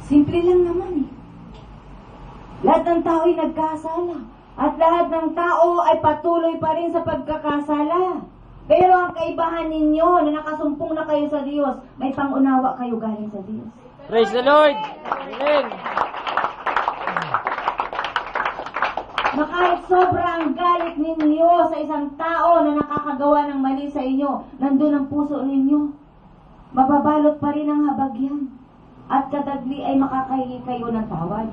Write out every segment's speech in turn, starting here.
Simple lang naman eh. Lahat ng tao ay nagkasala. At lahat ng tao ay patuloy pa rin sa pagkakasala. Pero ang kaibahan ninyo na nakasumpong na kayo sa Diyos, may pangunawa kayo galing sa Diyos. Praise the Lord! Amen! Na kahit sobrang galit ninyo sa isang tao na nakakagawa ng mali sa inyo, nandun ang puso ninyo. Mababalot pa rin ang habagyan. At kadagli ay makakahingi kayo ng tawad.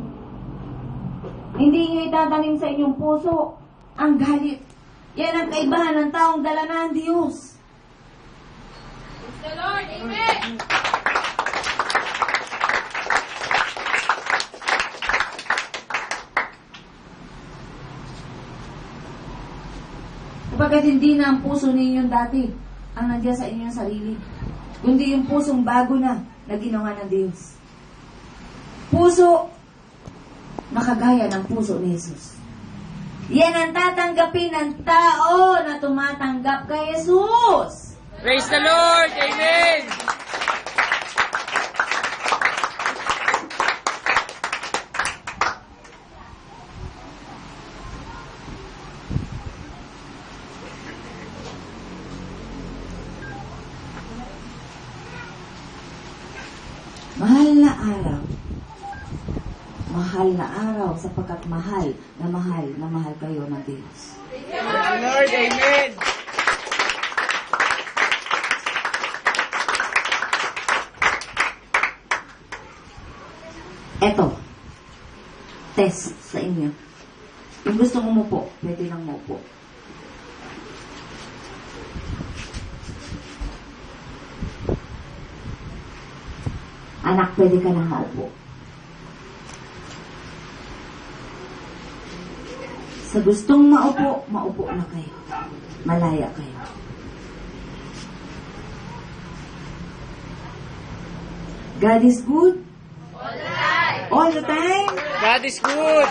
Hindi nyo itatanim sa inyong puso ang galit. Yan ang kaibahan ng taong dala ng Diyos. Praise the Lord! Amen! Kapagkat hindi na ang puso ninyong dati ang nandiyan sa inyong sarili, kundi yung pusong bago na ginawa ng Diyos. Puso na kagaya ng puso ni Jesus. Yan ang tatanggapin ng tao na tumatanggap kay Jesus. Praise the Lord! Amen! Mahal na araw. Mahal na araw sapagkat mahal kayo ng Diyos. Praise the Lord! Amen! Eto, test sa inyo. Kung gusto mo umupo, pwede lang umupo. Anak, pwede ka lang maupo. Sa gustong maupo, maupo na kayo. Malaya kayo. God is good? All the time! All the time? God is good!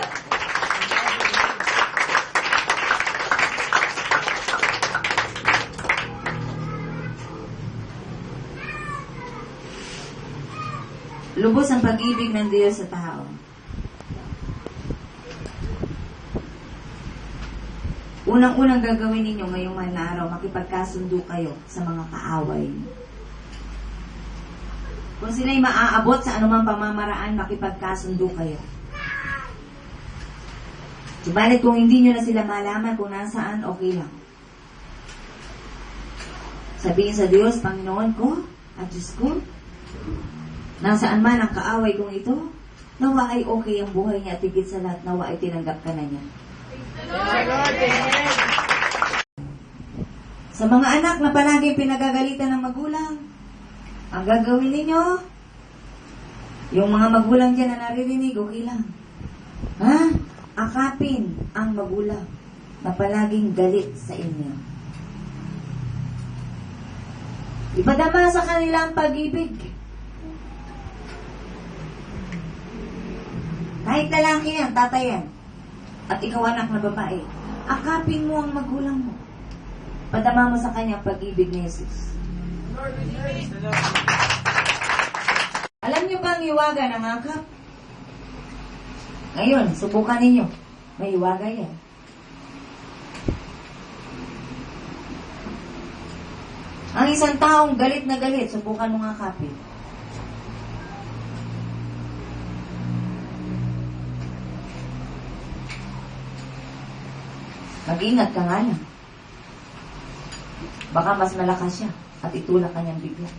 Lubos ang pag-ibig ng Diyos sa tao. Unang-unang gagawin ninyo ngayong mahal na araw, makipagkasundo kayo sa mga kaaway. Kung sila'y maaabot sa anumang pamamaraan, makipagkasundo kayo. Subalit kung hindi nyo na sila malaman kung nasaan, okay lang. Sabihin sa Diyos, Panginoon ko, at Diyos ko, nasaan man ang kaaway kong ito, nawa ay okay ang buhay niya at higit sa lahat, nawa ay tinanggap ka na niya. Praise the Lord! Amen! Sa mga anak na palaging pinagagalitan ng magulang, ang gagawin ninyo, yung mga magulang dyan na naririnig, okay lang. Ha? Akapin ang magulang na palaging galit sa inyo. Ipadama sa kanila ang pag-ibig. Kahit lalaki yan, tatay yan, at ikaw anak na babae, akapin mo ang magulang mo. Padama mo sa kanya ang pag-ibig ni Jesus. Alam niyo ba ang hiwaga ng akap? Ngayon, subukan ninyo. May hiwaga yan. Ang isang taong galit na galit, subukan mo nga akapin. Mag-ingat ka nga lang. Baka mas malakas siya at itulak ka niyang bigla.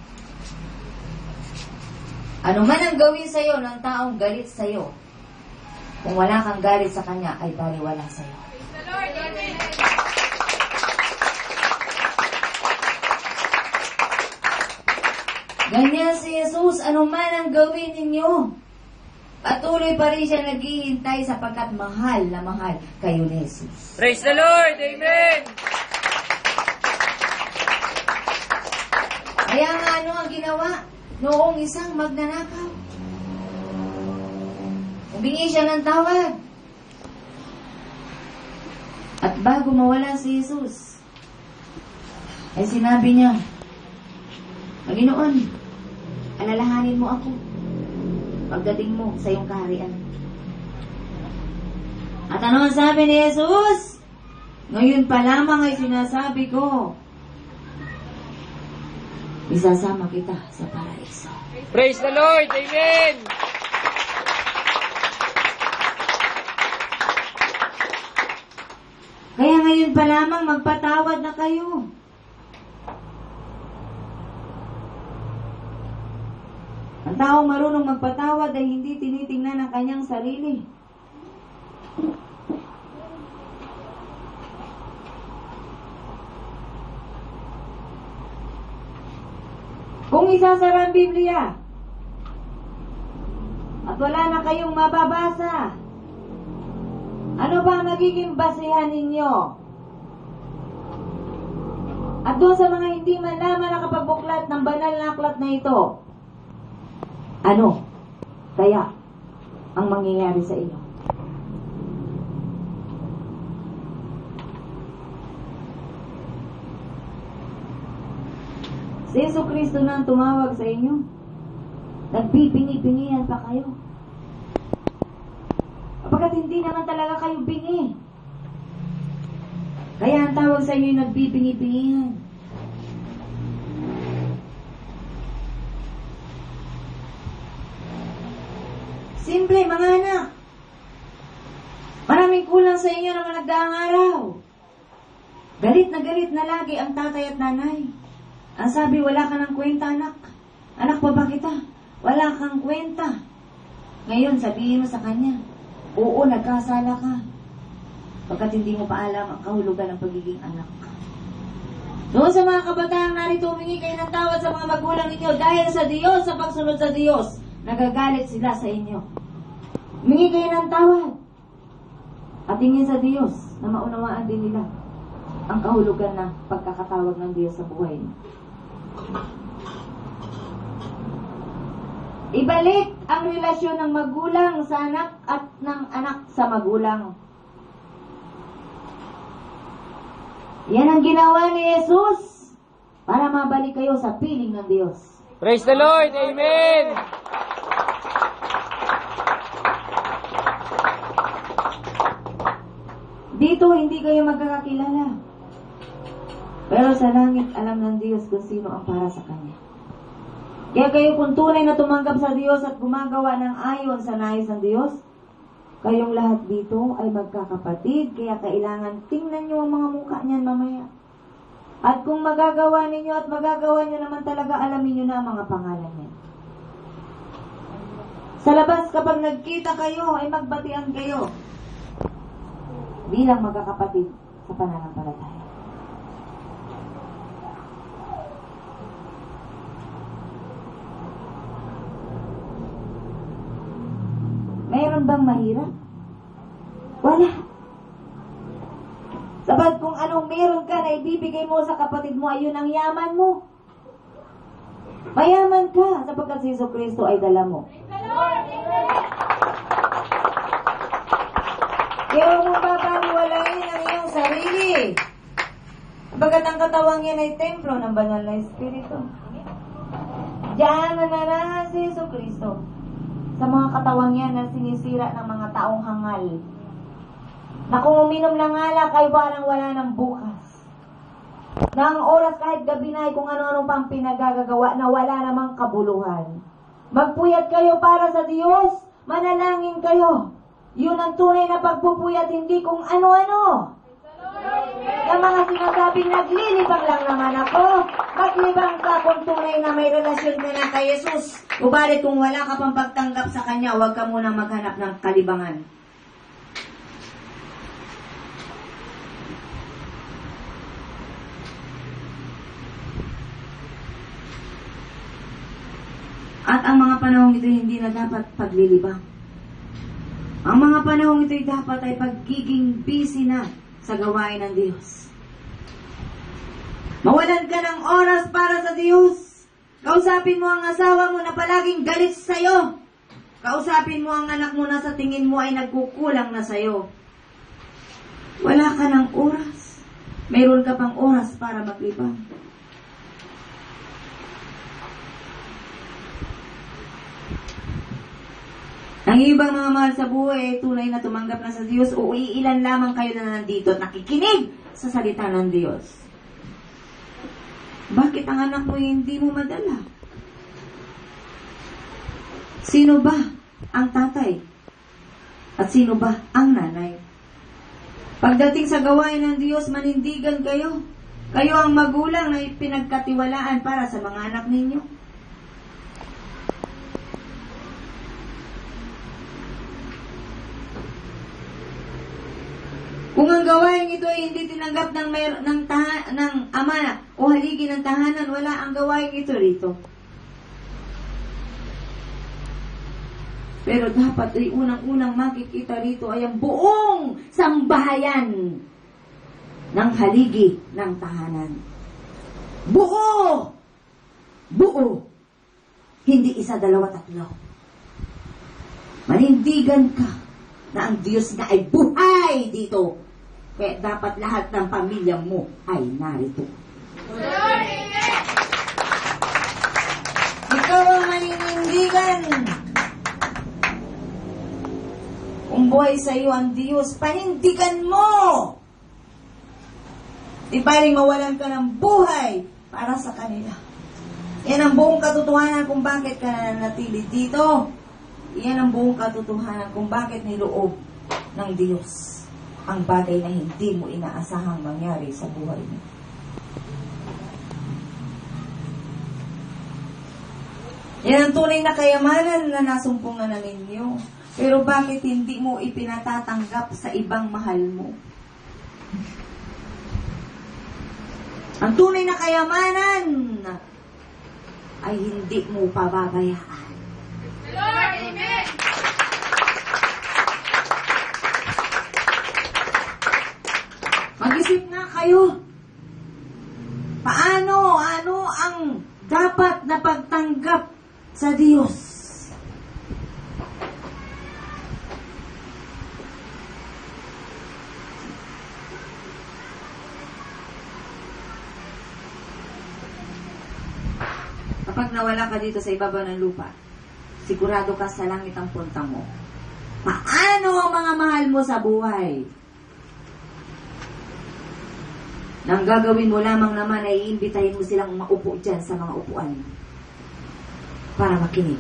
Ano man ang gawin sa'yo ng taong galit sa'yo, kung wala kang galit sa kanya, ay baliwala sa'yo. Praise the Lord! Amen! Ganyan si Jesus, ano man ang gawin ninyo, patuloy pa rin siya naghihintay sapagkat mahal na mahal kayo ni Jesus. Praise the Lord! Amen! Kaya nga ano ang ginawa noong isang magnanakaw? Humingi siya ng tawad. At bago mawala si Jesus, ay sinabi niya, Panginoon, alalahanin mo ako. pagdating mo sa iyong kaharian. At ano ang sabi ni Jesus? Ngayon pa lamang ay sinasabi ko, isasama kita sa paraiso. Praise the Lord. Amen. Kaya ngayon pa lamang magpatawad na kayo. Ang taong marunong magpatawad ay hindi tinitingnan ang kanyang sarili. Kung isasara ang Biblia at wala na kayong mababasa, ano ba ang magiging basehan ninyo? At doon sa mga hindi man lamang nakapagbuklat ng banal na aklat na ito, ano kaya ang mangyayari sa inyo? Si Jesucristo na ang tumawag sa inyo. Nagpipingi-pingihan pa kayo. Kapagkat hindi naman talaga kayo bingi. Kaya ang tawag sa inyo yung nagpipingi-pingihan. Simple, mga anak. Maraming kulang sa inyo naman nagdaang araw. Galit na lagi ang tatay at nanay. Ang sabi, wala ka ng kwenta, anak. Anak pa ba kita? Wala kang kwenta. Ngayon, sabihin mo sa kanya, oo, nagkasala ka. Pagkat hindi mo pa alam ang kahulugan ng pagiging anak. Doon sa mga kabataan narito, humingi kayo ng tawad sa mga magulang ninyo dahil sa Diyos, sa pagsunod sa Diyos, nagagalit sila sa inyo. Humingi kayo ng tawad. At tingin sa Diyos na maunawaan din nila ang kahulugan ng pagkakatawag ng Diyos sa buhay niyo. Ibalik ang relasyon ng magulang sa anak at ng anak sa magulang. Yan ang ginawa ni Jesus para mabalik kayo sa piling ng Diyos. Praise the Lord. Amen. Dito hindi kayo magkakakilala. Pero sa langit, alam ng Diyos kung sino ang para sa Kanya. Kaya kayo kung tunay na tumanggap sa Diyos at gumagawa ng ayon sa nais ng Diyos, kayong lahat dito ay magkakapatid, kaya kailangan tingnan nyo ang mga mukha niyan mamaya. At kung magagawa ninyo at magagawa nyo naman talaga, alamin nyo na ang mga pangalan niya. Sa labas, kapag nagkita kayo, ay magbatian kayo bilang magkakapatid sa pananampalataya. Mayroon bang mahirap? Wala. Sabat kung anong meron ka na ibibigay mo sa kapatid mo, ayun ang yaman mo. Mayaman ka sapagkat si Jesucristo ay dala mo. Kaya huwag mong papaniwalain ang iyong sarili. Sapagkat ang katawang yan ay templo ng banal na Espiritu. Diyan nananahan si Jesucristo sa mga katawang yan na sinisira ng mga taong hangal. Na kung uminom ng alak ay parang wala ng bukas. Na ang oras kahit gabi na ay kung ano-ano pang pinagagagawa na wala namang kabuluhan. Magpuyat kayo para sa Diyos, manalangin kayo. Yun ang tunay na pagpupuyat, hindi kung ano-ano. Yung mga sinasabing naglilibang lang naman ako, maglibang ka kung tunay na may relasyon ka na kay Jesus. Ubalit kung wala ka pang pagtanggap sa Kanya, huwag ka munang maghanap ng kalibangan. At ang mga panahong ito hindi na dapat paglilibang. Ang mga panahong ito dapat ay pagiging busy na sa gawain ng Diyos. Mawalan ka ng oras para sa Diyos. Kausapin mo ang asawa mo na palaging galit sa'yo. Kausapin mo ang anak mo na sa tingin mo ay nagkukulang na sa'yo. Wala ka ng oras. Mayroon ka pang oras para maglibang. Ang ibang mga mahal sa buhay ay tunay na tumanggap na sa Diyos o iilan lamang kayo na nandito at nakikinig sa salita ng Diyos. Bakit ang anak mo hindi mo madala? Sino ba ang tatay? At sino ba ang nanay? Pagdating sa gawain ng Diyos, manindigan kayo. Kayo ang magulang na pinagkatiwalaan para sa mga anak ninyo. Kung ang gawain ito ay hindi tinanggap ng ama o haligi ng tahanan, wala ang gawain ito rito. Pero dapat ay unang-unang makikita rito ay ang buong sambahayan ng haligi ng tahanan. Buo! Buo! Hindi isa, dalawa, tatlo. Manindigan ka na ang Diyos na ay buhay dito. Kaya dapat lahat ng pamilya mo ay narito. Lord, Amen. Ikaw ang maninindigan. Kung buhay sa iyo ang Diyos, panindigan mo. Di baling mawalan ka ng buhay para sa kanila. Yan ang buong katotohanan kung bakit ka nananatili dito. Yan ang buong katotohanan kung bakit niloob ng Diyos ang bagay na hindi mo inaasahang mangyari sa buhay mo. Yan ang tunay na kayamanan na nasumpungan na ninyo. Pero bakit hindi mo ipinatatanggap sa ibang mahal mo? Ang tunay na kayamanan ay hindi mo pababayaan. Lord, Amen. Mag-isip na kayo. Ano ang dapat na pagtanggap sa Diyos? Kapag nawala ka dito sa ibabaw ng lupa, sigurado ka sa langit ang punta mo. Paano ang mga mahal mo sa buhay? Nang gagawin mo lamang naman ay iimbitahin mo silang maupo dyan sa mga upuan para makinig.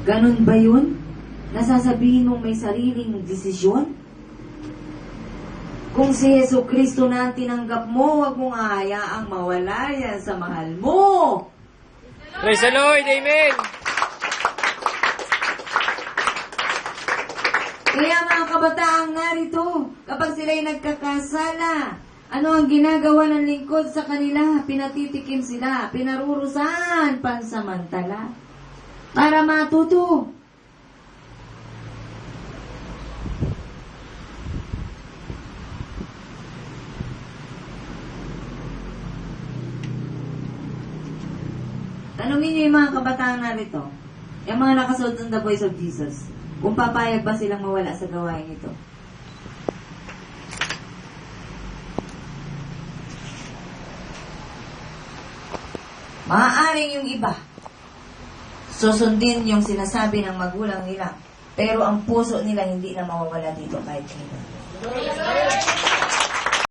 Ganun ba yun? Nasasabihin mong may sariling desisyon? Kung si Yesu Kristo na ang tinanggap mo, huwag mong hahayaang mawala yan sa mahal mo. Praise the Lord. Amen. Kaya mga kabataang narito, kapag sila'y nagkakasala, ano ang ginagawa ng lingkod sa kanila? Pinatitikim sila, pinarurusan pansamantala para matuto. Tanungin niyo yung mga kabataan narito, yung mga nakasunod ng The Voice of Jesus, kung papayag ba silang mawala sa gawain ito. Maaaring yung iba, susundin yung sinasabi ng magulang nila, pero ang puso nila hindi na mawawala dito kahit kailan.